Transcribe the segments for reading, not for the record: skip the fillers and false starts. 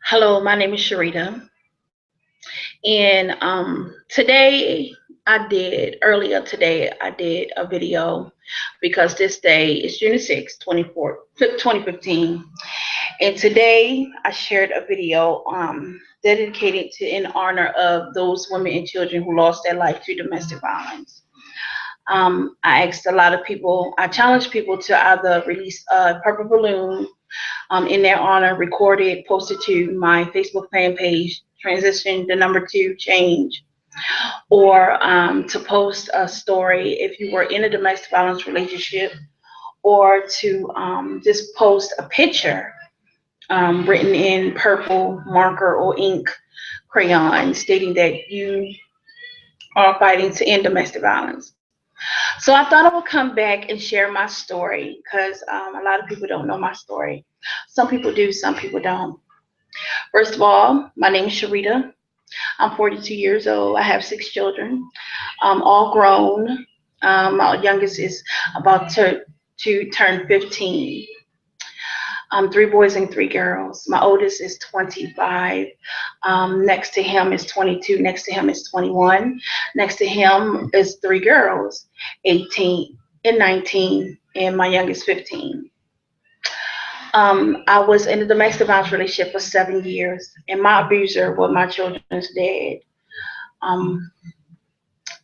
Hello, my name is Shareta, and earlier today, I did a video because this day is June 6th, 2015, and today I shared a video dedicated to in honor of those women and children who lost their life to domestic violence. I asked a lot of people, I challenged people to either release a purple balloon in their honor, recorded, posted to my Facebook fan page, transition the number two change, or to post a story if you were in a domestic violence relationship, or to just post a picture written in purple marker or ink crayon stating that you are fighting to end domestic violence. So I thought I would come back and share my story because a lot of people don't know my story. Some people do, some people don't. First of all, my name is Shareta. I'm 42 years old. I have 6 children, all grown. My youngest is about to turn 15. 3 boys and 3 girls. My oldest is 25. Next to him is 22. Next to him is 21. Next to him is 3 girls, 18 and 19, and my youngest 15. I was in a domestic violence relationship for 7 years, and my abuser was my children's dad. Um,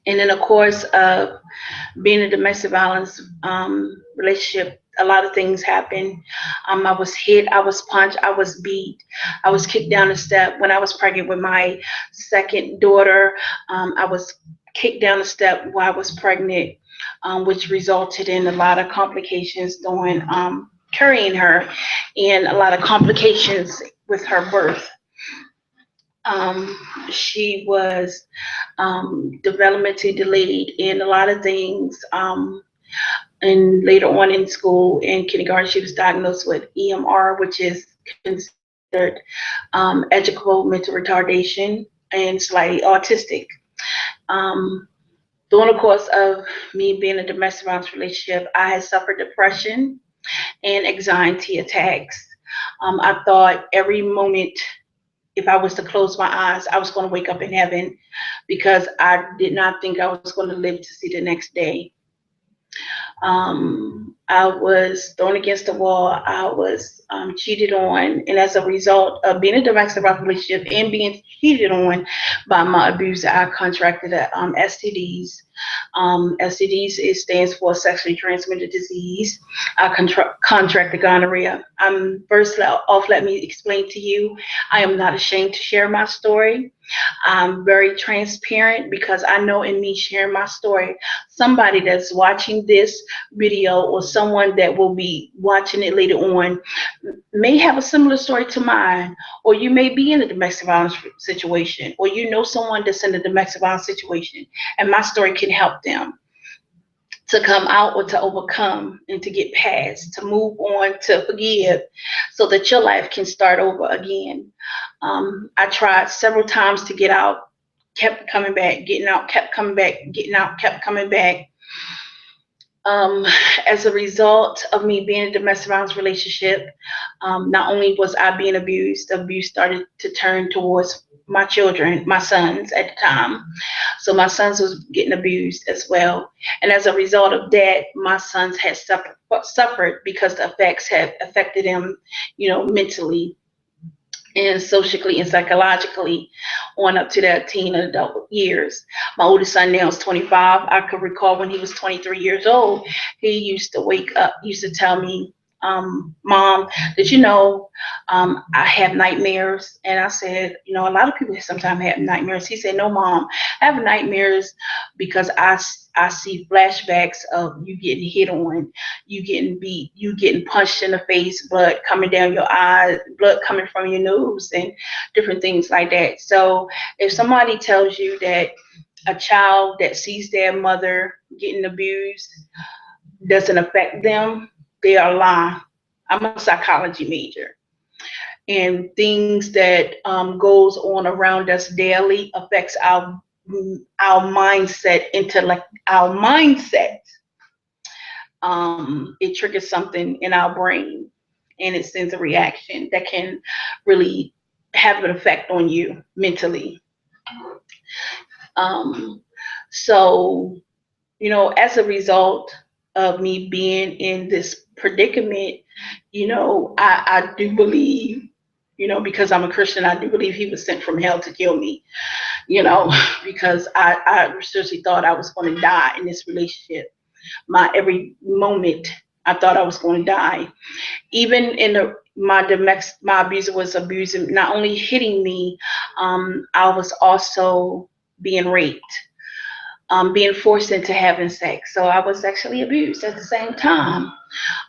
and in the course of being in a domestic violence relationship, a lot of things happened. I was hit, I was punched, I was beat, I was kicked down the step. When I was pregnant with my second daughter, I was kicked down the step while I was pregnant, which resulted in a lot of complications during carrying her and a lot of complications with her birth. Um, she was developmentally delayed in a lot of things. And later on in school, in kindergarten, she was diagnosed with EMR, which is considered educable mental retardation and slightly autistic. Um, During the course of me being in a domestic violence relationship, I had suffered depression and anxiety attacks. I thought every moment, if I was to close my eyes, I was going to wake up in heaven because I did not think I was going to live to see the next day. I was thrown against the wall. I was cheated on, and as a result of being in a domestic violence relationship and being cheated on by my abuser, I contracted STDs. STDs it stands for sexually transmitted disease. I contracted gonorrhea. First off, let me explain to you, I am not ashamed to share my story. I'm very transparent because I know in me sharing my story, somebody that's watching this video or someone that will be watching it later on may have a similar story to mine, or you may be in a domestic violence situation, or you know someone that's in a domestic violence situation, and my story can help them to come out or to overcome and to get past, to move on, to forgive, so that your life can start over again. I tried several times to get out, kept coming back, getting out, kept coming back, getting out, kept coming back. Um, as a result of me being in a domestic violence relationship, not only was I being abused, the abuse started to turn towards my children, my sons at the time. So my sons was getting abused as well. And as a result of that, my sons had suffered because the effects had affected them, mentally and socially and psychologically on up to their teen and adult years. My oldest son now is 25. I could recall when he was 23 years old, he used to wake up, used to tell me, Mom, did you know I have nightmares? And I said, a lot of people sometimes have nightmares. He said, no, Mom, I have nightmares because I see flashbacks of you getting hit on, you getting beat, you getting punched in the face, blood coming down your eyes, blood coming from your nose, and different things like that. So if somebody tells you that a child that sees their mother getting abused doesn't affect them, they are lying. I'm a psychology major, and things that goes on around us daily affects our mindset, intellect, our mindset. It triggers something in our brain, and it sends a reaction that can really have an effect on you mentally. Um, so, as a result of me being in this predicament, I do believe, because I'm a Christian, I do believe he was sent from hell to kill me, because I seriously thought I was going to die in this relationship. My every moment, I thought I was going to die. Even in my abuser was abusing, not only hitting me, I was also being raped, being forced into having sex. So I was sexually abused at the same time.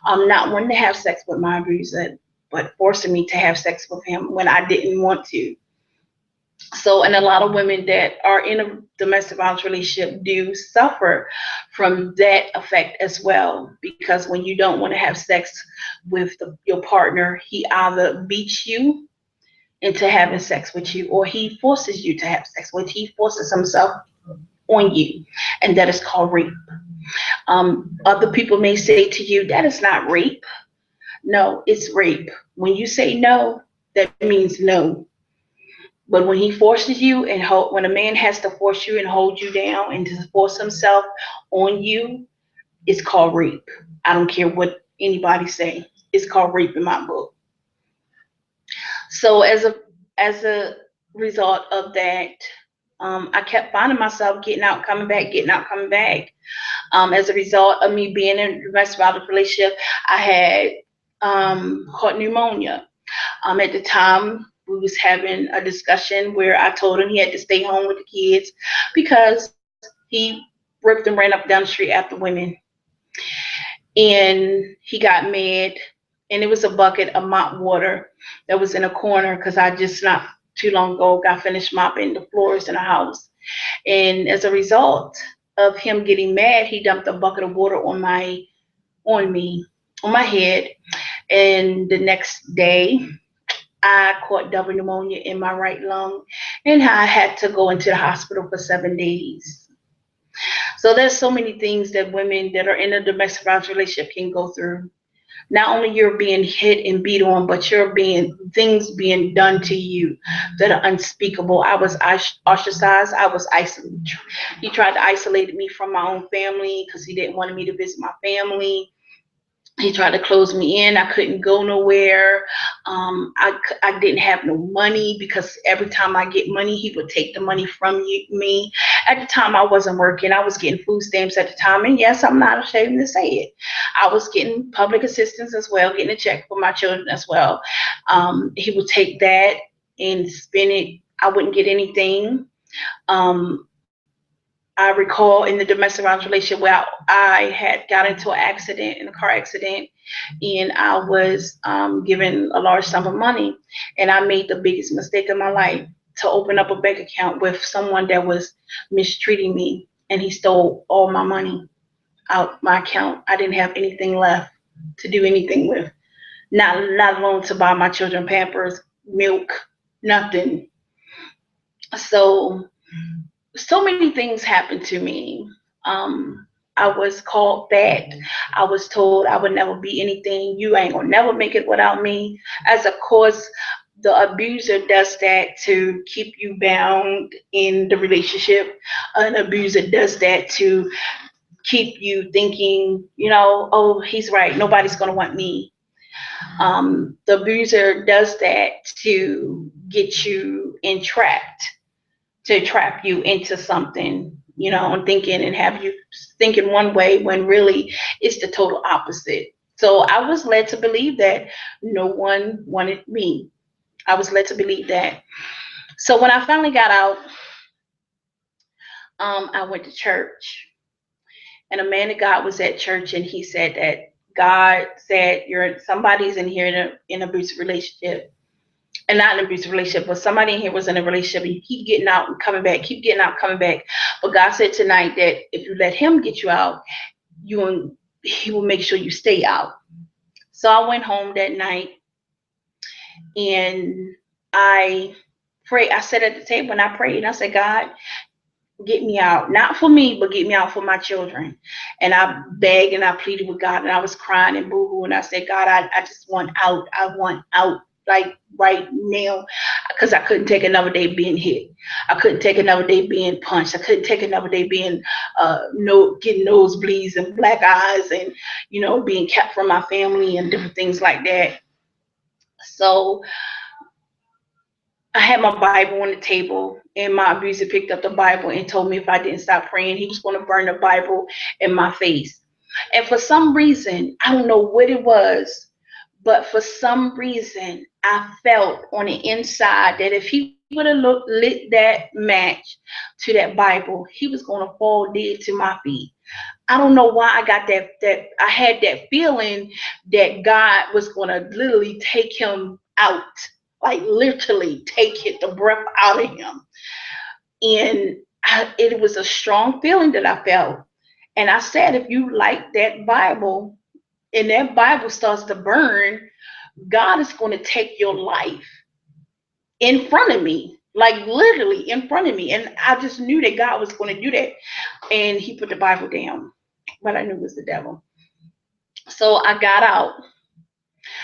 Not wanting to have sex with my abuser, but forcing me to have sex with him when I didn't want to. So, and a lot of women that are in a domestic violence relationship do suffer from that effect as well. Because when you don't want to have sex with your partner, he either beats you into having sex with you, or he forces you to have sex with. He forces himself on you, and that is called rape. Other people may say to you, that is not rape. No, it's rape. When you say no, that means no. But when he forces you and when a man has to force you and hold you down and to force himself on you, it's called rape. I don't care what anybody say. It's called rape in my book. So as a result of that, I kept finding myself getting out, coming back, getting out, coming back. As a result of me being in a domestic violence relationship, I had caught pneumonia. At the time, we was having a discussion where I told him he had to stay home with the kids because he ripped and ran up down the street after women. And he got mad, and it was a bucket of mop water that was in a corner because I just not too long ago got finished mopping the floors in the house. And as a result of him getting mad, he dumped a bucket of water on me, on my head. And the next day, I caught double pneumonia in my right lung, and I had to go into the hospital for 7 days. So there's so many things that women that are in a domestic violence relationship can go through. Not only you're being hit and beat on, but you're being things being done to you that are unspeakable. I was ostracized. I was isolated. He tried to isolate me from my own family because he didn't want me to visit my family. He tried to close me in. I couldn't go nowhere. I didn't have no money because every time I get money, he would take the money from me. At the time, I wasn't working. I was getting food stamps at the time. And yes, I'm not ashamed to say it. I was getting public assistance as well, getting a check for my children as well. He would take that and spend it. I wouldn't get anything. Um, I recall in the domestic violence relationship where I had got into an accident, in a car accident, and I was given a large sum of money, and I made the biggest mistake of my life to open up a bank account with someone that was mistreating me, and he stole all my money out my account. I didn't have anything left to do anything with, not alone to buy my children Pampers, milk, nothing. So so many things happened to me. I was called fat. I was told I would never be anything. You ain't gonna never make it without me. As of course, the abuser does that to keep you bound in the relationship. An abuser does that to keep you thinking, oh, he's right. Nobody's gonna want me. The abuser does that to get you entrapped, to trap you into something, and thinking and have you thinking one way when really it's the total opposite. So I was led to believe that no one wanted me. I was led to believe that. So when I finally got out, I went to church, and a man of God was at church, and he said that God said somebody's in here in an abusive relationship, and not an abusive relationship, but somebody in here was in a relationship and you keep getting out and coming back, keep getting out, coming back. But God said tonight that if you let him get you out, he will make sure you stay out. So I went home that night and I prayed. I sat at the table and I prayed and I said, God, get me out. Not for me, but get me out for my children. And I begged and I pleaded with God and I was crying and boo-hoo. And I said, God, I just want out. I want out like right now. because I couldn't take another day being hit. I couldn't take another day being punched. I couldn't take another day being no getting nosebleeds and black eyes, and being kept from my family and different things like that. So I had my Bible on the table, and my abuser picked up the Bible and told me if I didn't stop praying, he was going to burn the Bible in my face. And for some reason, I don't know what it was, but for some reason, I felt on the inside that if he would have lit that match to that Bible, he was going to fall dead to my feet. I don't know why I got that I had that feeling that God was going to literally take him out, like literally take the breath out of him. And it was a strong feeling that I felt. And I said, if you like that Bible and that Bible starts to burn, God is going to take your life in front of me, like literally in front of me. And I just knew that God was going to do that. And he put the Bible down, but I knew it was the devil. So I got out.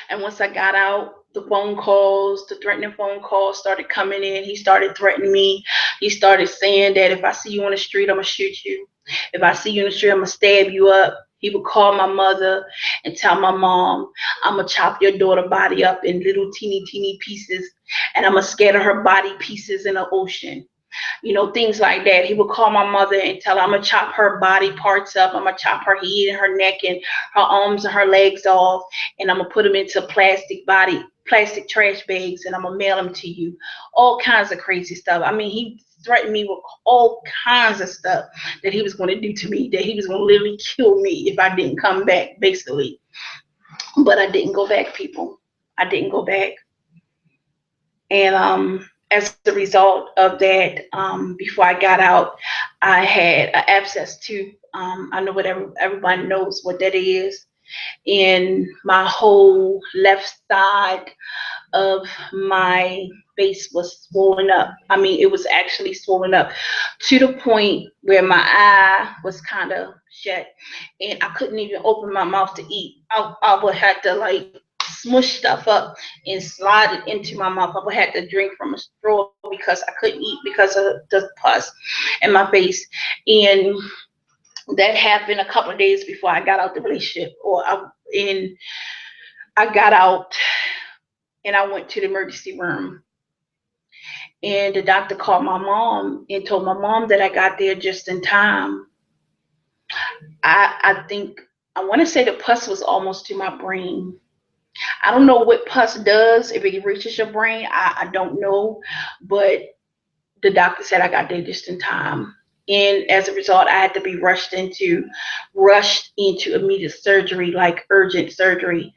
And once I got out, the phone calls, the threatening phone calls started coming in. He started threatening me. He started saying that if I see you on the street, I'm going to shoot you. If I see you in the street, I'm going to stab you up. He would call my mother and tell my mom, I'm going to chop your daughter body up in little teeny pieces, and I'm going to scatter her body pieces in the ocean. Things like that. He would call my mother and tell her, I'm going to chop her body parts up. I'm going to chop her head and her neck and her arms and her legs off. And I'm going to put them into plastic trash bags, and I'm going to mail them to you. All kinds of crazy stuff. I mean, he threatened me with all kinds of stuff that he was going to do to me, that he was going to literally kill me if I didn't come back, basically. But I didn't go back, people. I didn't go back. And as a result of that, before I got out, I had an abscess tooth. I know what everybody knows what that is. And my whole left side of my face was swollen up. I mean, it was actually swollen up to the point where my eye was kind of shut, and I couldn't even open my mouth to eat. I would have to like smush stuff up and slide it into my mouth. I would have to drink from a straw because I couldn't eat because of the pus in my face. And that happened a couple of days before I got out the relationship, and I got out and I went to the emergency room. And the doctor called my mom and told my mom that I got there just in time. I think, I want to say the pus was almost to my brain. I don't know what pus does if it reaches your brain. I don't know, but the doctor said I got there just in time. And as a result, I had to be rushed into immediate surgery, like urgent surgery,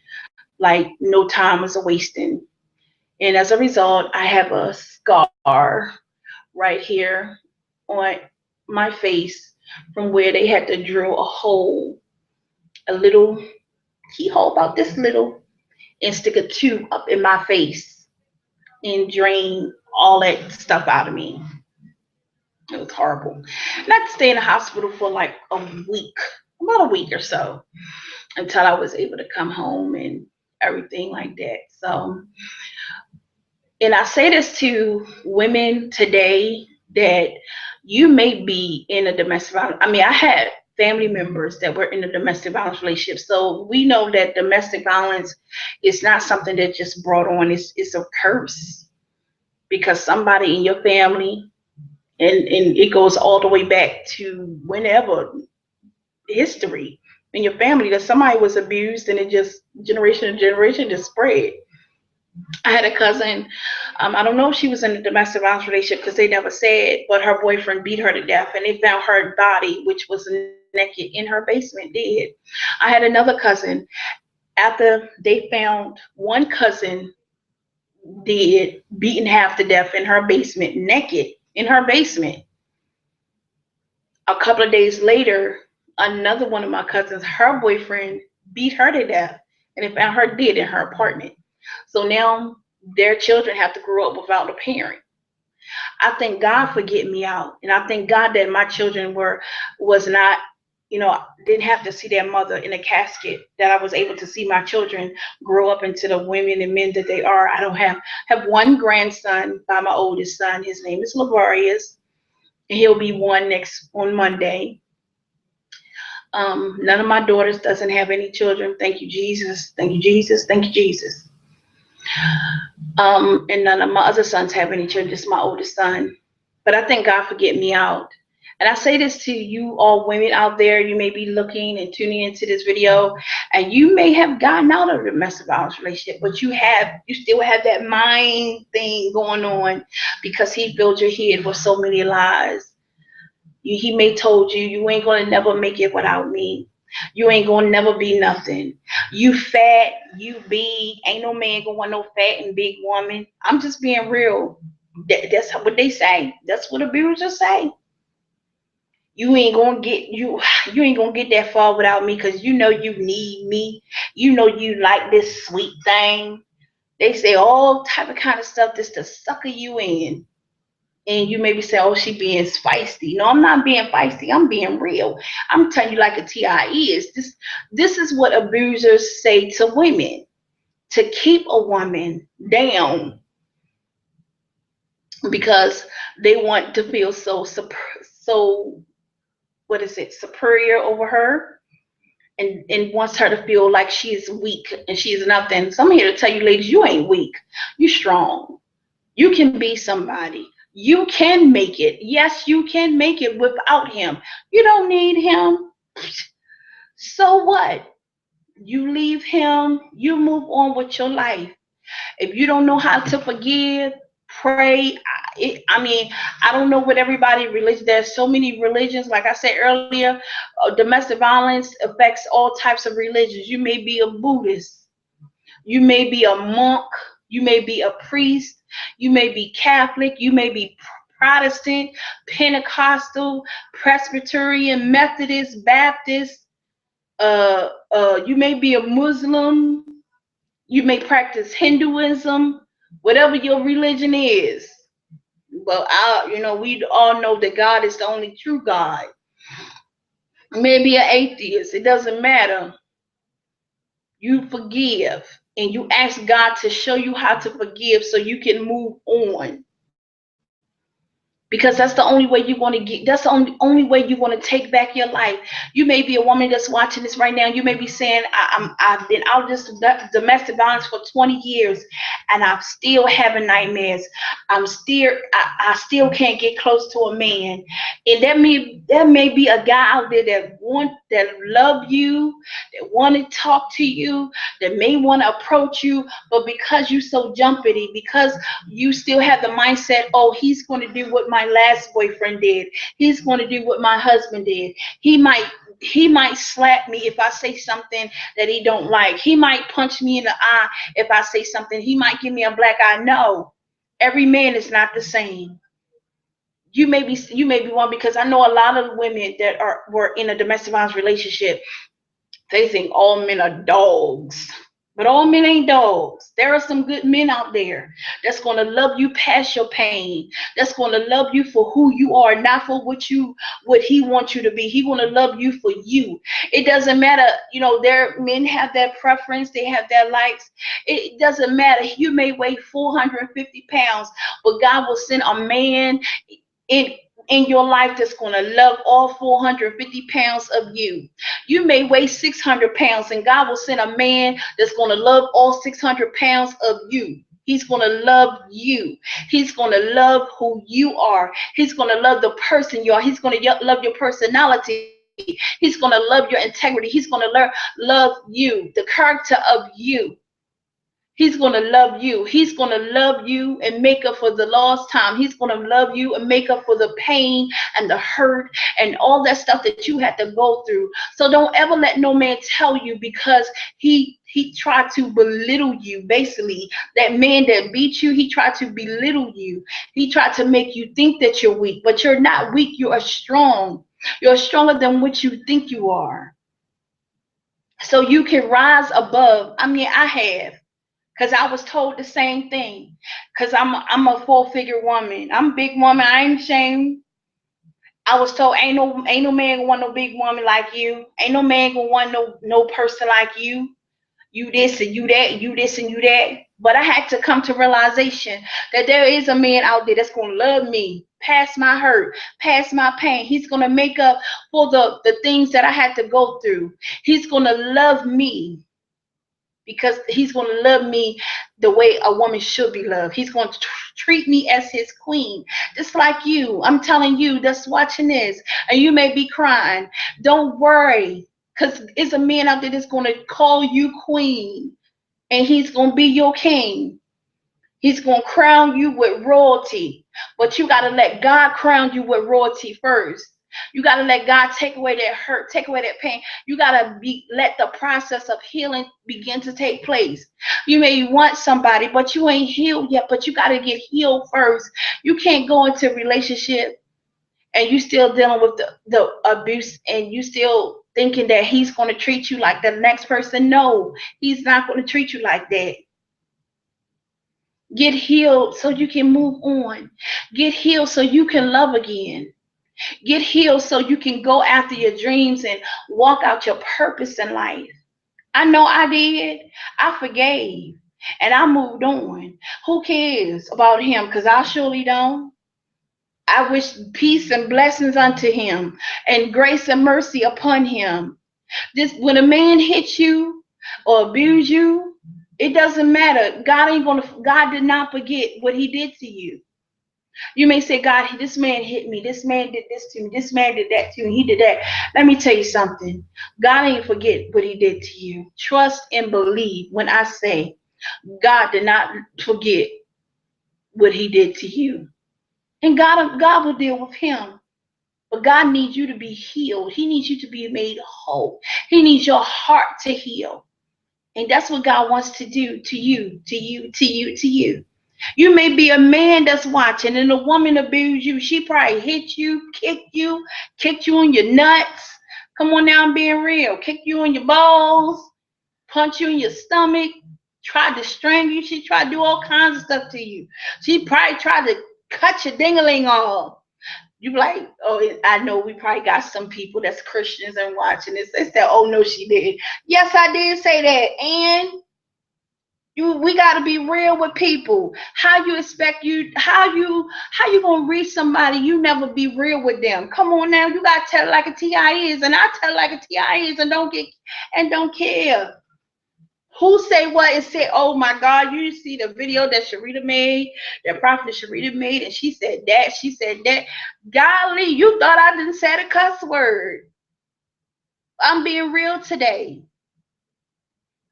like no time was a wasting. And as a result, I have a scar right here on my face from where they had to drill a little keyhole about this little, and stick a tube up in my face and drain all that stuff out of me. It was horrible. And I had to stay in the hospital for like about a week or so, until I was able to come home and everything like that. So, and I say this to women today, that you may be in a domestic violence. I mean, I had family members that were in a domestic violence relationship. So we know that domestic violence is not something that just brought on. It's a curse, because somebody in your family, and it goes all the way back to whenever history in your family, that somebody was abused, and it just generation to generation just spread. I had a cousin, I don't know if she was in a domestic violence relationship because they never said, but her boyfriend beat her to death, and they found her body, which was naked, in her basement, dead. I had another cousin, after they found one cousin dead, beaten half to death in her basement, naked in her basement. A couple of days later, another one of my cousins, her boyfriend beat her to death, and they found her dead in her apartment. So now their children have to grow up without a parent. I thank God for getting me out, and I thank God that my children was not didn't have to see their mother in a casket, that I was able to see my children grow up into the women and men that they are. I don't have one grandson by my oldest son. His name is Lavarius, and he'll be one next on Monday. None of my daughters doesn't have any children. Thank you, Jesus. Thank you, Jesus. Thank you, Jesus. And none of my other sons have any children. Just my oldest son. But I thank God for getting me out. And I say this to you all women out there. You may be looking and tuning into this video, and you may have gotten out of a domestic violence relationship, but you still have that mind thing going on because he filled your head with so many lies. He may told you you ain't gonna never make it without me. You ain't gonna never be nothing. You fat, you big. Ain't no man gonna want no fat and big woman. I'm just being real. That's what they say. That's what abusers say. You ain't gonna get that far without me because you know you need me. You know you like this sweet thing. They say all type of kind of stuff just to sucker you in. And you maybe say, oh, she being feisty. No, I'm not being feisty. I'm being real. I'm telling you like a TIE is. This is what abusers say to women to keep a woman down because they want to feel so what is it, superior over her, and wants her to feel like she is weak and she is nothing. So I'm here to tell you, ladies, you ain't weak. You strong. You can be somebody. You can make it. Yes, you can make it without him. You don't need him. So what? You leave him. You move on with your life. If you don't know how to forgive, pray. I don't know what everybody religion. There's so many religions. Like I said earlier, domestic violence affects all types of religions. You may be a Buddhist. You may be a monk. You may be a priest. You may be Catholic. You may be Protestant, Pentecostal, Presbyterian, Methodist, Baptist. You may be a Muslim. You may practice Hinduism, whatever your religion is. Well, we all know that God is the only true God. Maybe an atheist. It doesn't matter. You forgive and you ask God to show you how to forgive so you can move on. Because that's the only way you're going to get, that's the only way you're going to take back your life. You may be a woman that's watching this right now. You may be saying, I've been out of this domestic violence for 20 years and I'm still having nightmares. I still can't get close to a man. And there may be a guy out there that love you, that want to talk to you, that may want to approach you, but because you so jumpity, because you still have the mindset, oh, he's going to do what my last boyfriend did. He's going to do what my husband did. He might slap me if I say something that he don't like. He might punch me in the eye if I say something. He might give me a black eye. No, every man is not the same. You may be one, because I know a lot of women that were in a domestic violence relationship. They think all men are dogs. But all men ain't dogs. There are some good men out there that's going to love you past your pain. That's going to love you for who you are, not for what he wants you to be. He going to love you for you. It doesn't matter. Their men have their preference. They have their likes. It doesn't matter. You may weigh 450 pounds, but God will send a man in your life that's going to love all 450 pounds of you. You may weigh 600 pounds and God will send a man that's going to love all 600 pounds of you. He's going to love you. He's going to love who you are. He's going to love the person you are. He's going to love your personality. He's going to love your integrity. He's going to love you, the character of you. He's going to love you. He's going to love you and make up for the lost time. He's going to love you and make up for the pain and the hurt and all that stuff that you had to go through. So don't ever let no man tell you, because he tried to belittle you. Basically, that man that beat you, he tried to belittle you. He tried to make you think that you're weak, but you're not weak. You are strong. You're stronger than what you think you are. So you can rise above. I have. Because I was told the same thing. Because I'm a 4-figure woman. I'm a big woman. I ain't ashamed. I was told ain't no man gonna want no big woman like you. Ain't no man gonna want no person like you. You this and you that, you this and you that. But I had to come to realization that there is a man out there that's gonna love me, past my hurt, past my pain. He's gonna make up for the things that I had to go through. He's gonna love me because he's going to love me the way a woman should be loved. He's going to treat me as his queen, just like you. I'm telling you that's watching this, and you may be crying. Don't worry, because it's a man out there that's going to call you queen, and he's going to be your king. He's going to crown you with royalty, but you got to let God crown you with royalty first. You got to let God take away that hurt, take away that pain. You got to let the process of healing begin to take place. You may want somebody, but you ain't healed yet, but you got to get healed first. You can't go into a relationship and you still dealing with the abuse, and you still thinking that he's going to treat you like the next person. No, he's not going to treat you like that. Get healed so you can move on. Get healed so you can love again. Get healed so you can go after your dreams and walk out your purpose in life. I know I did. I forgave and I moved on. Who cares about him? Because I surely don't. I wish peace and blessings unto him and grace and mercy upon him. This when a man hits you or abuse you, it doesn't matter. God did not forget what he did to you. You may say, God, this man hit me. This man did this to me. This man did that to me. He did that. Let me tell you something. God ain't forget what he did to you. Trust and believe when I say God did not forget what he did to you. And God will deal with him. But God needs you to be healed. He needs you to be made whole. He needs your heart to heal. And that's what God wants to do to you, to you, to you, to you. You may be a man that's watching and a woman abused you. She probably hit you, kicked you on your nuts. Come on now, I'm being real. Kicked you on your balls, punch you in your stomach, tried to strangle you. She tried to do all kinds of stuff to you. She probably tried to cut your ding-a-ling off. You be like, oh, I know we probably got some people that's Christians and watching this. They said, oh no, she did. Yes, I did say that. And we gotta be real with people. How you expect how you gonna reach somebody you never be real with them? Come on now, you gotta tell it like a TI is, and I tell it like a TI is, and don't care. Who say what and say, oh my God, you see the video that Shareta made, that prophet Shareta made, and she said that, she said that. Golly, you thought I didn't say the cuss word. I'm being real today.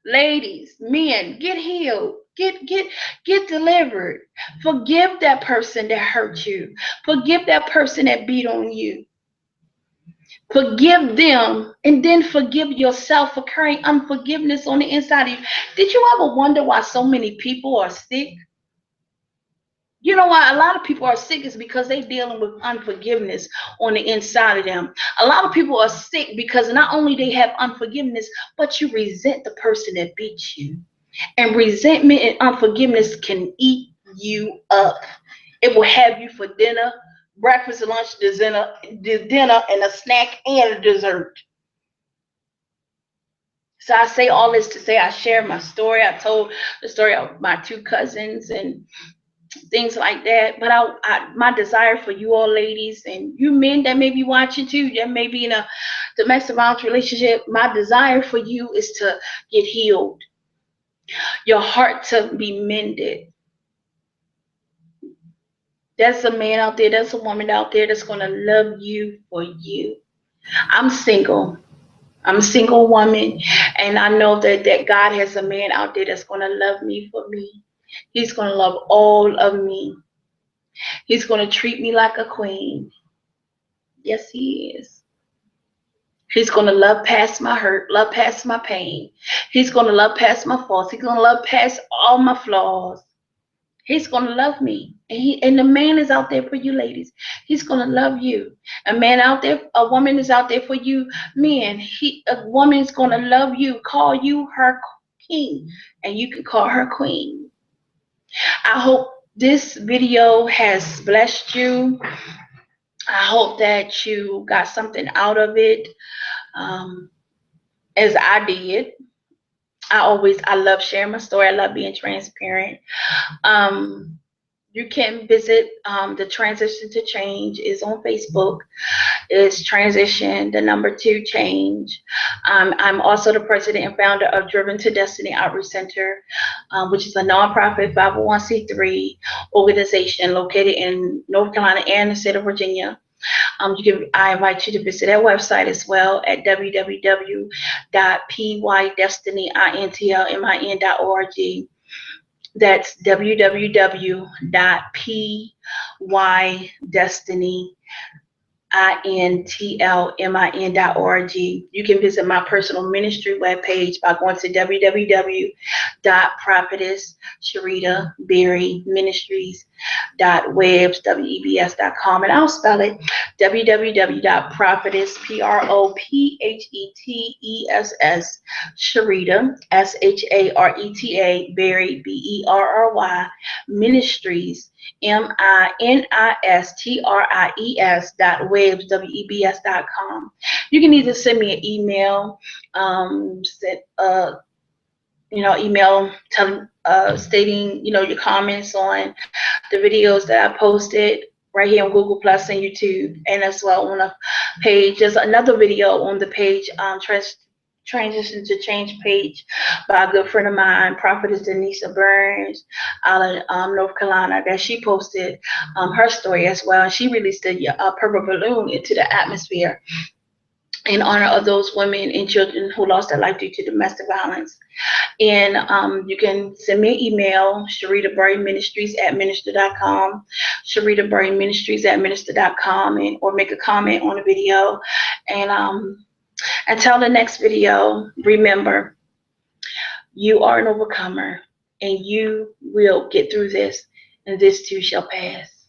Ladies, men, get healed. Get delivered. Forgive that person that hurt you. Forgive that person that beat on you. Forgive them and then forgive yourself for carrying unforgiveness on the inside of you. Did you ever wonder why so many people are sick? You know why a lot of people are sick is because they're dealing with unforgiveness on the inside of them. A lot of people are sick because not only they have unforgiveness, but you resent the person that beat you. And resentment and unforgiveness can eat you up. It will have you for dinner, breakfast, lunch, dinner, and a snack and a dessert. So I say all this to say I share my story. I told the story of my two cousins and things like that. But my desire for you all ladies and you men that may be watching too, that may be in a domestic violence relationship, my desire for you is to get healed. Your heart to be mended. There's a man out there, there's a woman out there that's going to love you for you. I'm single. I'm a single woman, and I know that God has a man out there that's going to love me for me. He's going to love all of me. He's going to treat me like a queen. Yes, he is. He's going to love past my hurt, love past my pain. He's going to love past my faults. He's going to love past all my flaws. He's going to love me. And the man is out there for you, ladies. He's going to love you. A man out there, a woman is out there for you, men. A woman is going to love you, call you her king, and you can call her queen. I hope this video has blessed you. I hope that you got something out of it, as I did. I love sharing my story. I love being transparent. Um, you can visit the Transition to Change is on Facebook. It's transition, the number two change. I'm also the president and founder of Driven to Destiny Outreach Center, which is a nonprofit 501c3 organization located in North Carolina and the state of Virginia. I invite you to visit our website as well at www.pyDestinyintlmin.org. That's www.pydestiny intlmin.org. You can visit my personal ministry webpage by going to www.prophetessSharetaBerryMinistries.webs.com, and I'll spell it www.prophetess Shareta Shareta Berry Berry Ministries MINISTRIES.webs.com. You can either send me an email, email stating your comments on the videos that I posted right here on Google Plus and YouTube, and as well on a page. There's another video on the page, Transition to Change page, by a good friend of mine, Prophetess Denise Burns, out of North Carolina, that she posted her story as well. And she released a purple balloon into the atmosphere in honor of those women and children who lost their life due to domestic violence. And you can send me an email, SharetaBerryMinistries@minister.com, SharetaBerryMinistries@minister.com, or make a comment on the video. And until the next video, remember, you are an overcomer, and you will get through this, and this too shall pass.